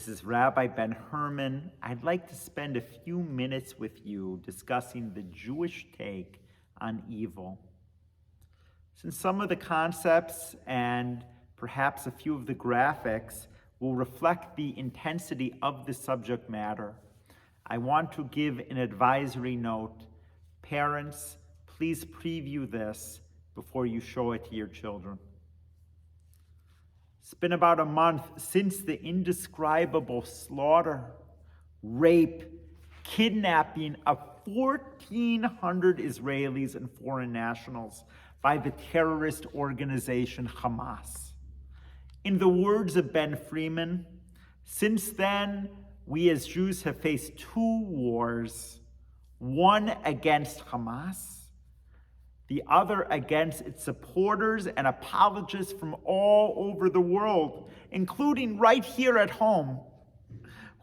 This is Rabbi Ben Herman. I'd like to spend a few minutes with you discussing the Jewish take on evil. Since some of the concepts and perhaps a few of the graphics will reflect the intensity of the subject matter, I want to give an advisory note. Parents, please preview this before you show it to your children. It's been about a month since the indescribable slaughter, rape, kidnapping of 1,400 Israelis and foreign nationals by the terrorist organization Hamas. In the words of Ben Freeman, since then, we as Jews have faced two wars, one against Hamas, the other against its supporters and apologists from all over the world, including right here at home,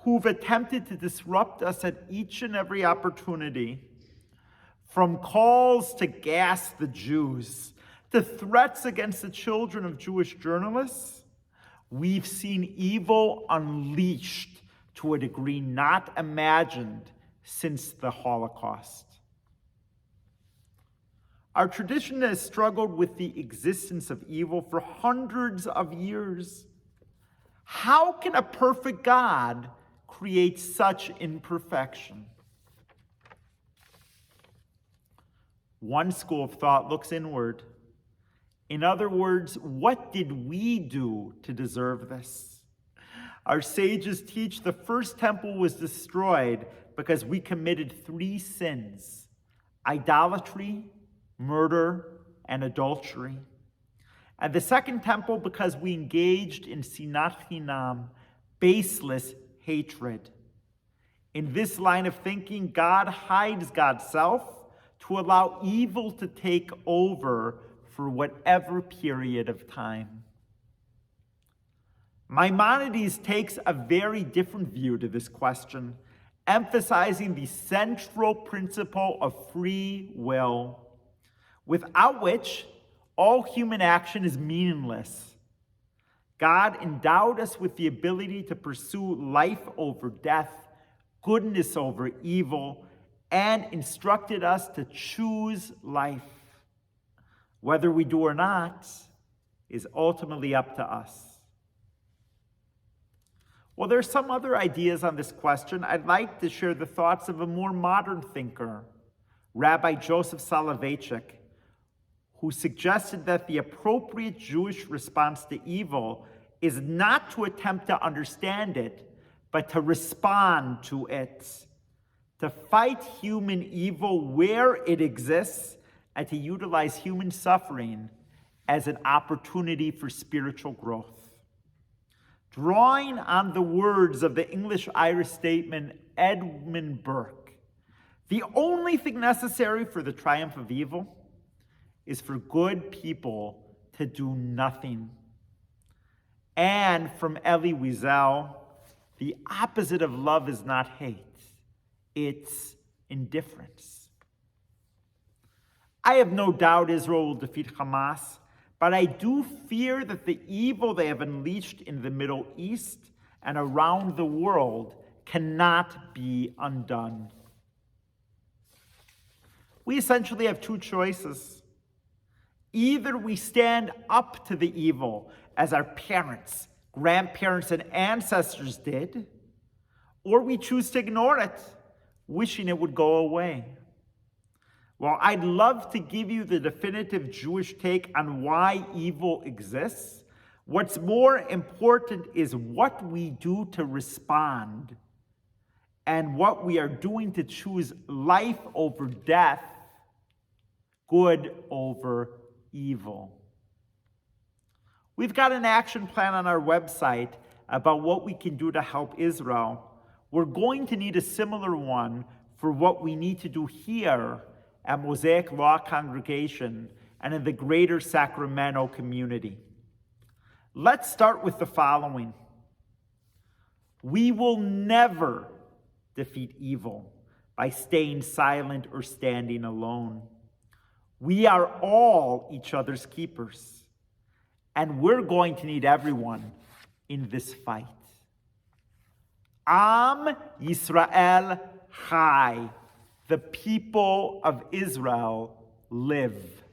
who've attempted to disrupt us at each and every opportunity. From calls to gas the Jews, to threats against the children of Jewish journalists, we've seen evil unleashed to a degree not imagined since the Holocaust. Our tradition has struggled with the existence of evil for hundreds of years. How can a perfect God create such imperfection? One school of thought looks inward. In other words, what did we do to deserve this? Our sages teach the first temple was destroyed because we committed 3 sins: idolatry, murder, and adultery. And the second temple because we engaged in sinat chinam, baseless hatred. In this line of thinking, God hides God's self to allow evil to take over for whatever period of time. Maimonides takes a very different view to this question, emphasizing the central principle of free will, without which all human action is meaningless. God endowed us with the ability to pursue life over death, goodness over evil, and instructed us to choose life. Whether we do or not is ultimately up to us. While there are some other ideas on this question, I'd like to share the thoughts of a more modern thinker, Rabbi Joseph Soloveitchik, who suggested that the appropriate Jewish response to evil is not to attempt to understand it, but to respond to it, to fight human evil where it exists, and to utilize human suffering as an opportunity for spiritual growth. Drawing on the words of the English-Irish statesman Edmund Burke, the only thing necessary for the triumph of evil is for good people to do nothing. And from Elie Wiesel, the opposite of love is not hate, it's indifference. I have no doubt Israel will defeat Hamas, but I do fear that the evil they have unleashed in the Middle East and around the world cannot be undone. We essentially have two choices. Either we stand up to the evil as our parents, grandparents, and ancestors did, or we choose to ignore it, wishing it would go away. Well, I'd love to give you the definitive Jewish take on why evil exists. What's more important is what we do to respond and what we are doing to choose life over death, good over evil. We've got an action plan on our website about what we can do to help Israel. We're going to need a similar one for what we need to do here at Mosaic Law Congregation and in the greater Sacramento community. Let's start with the following. We will never defeat evil by staying silent or standing alone. We are all each other's keepers, and we're going to need everyone in this fight. Am Yisrael Chai. The people of Israel live.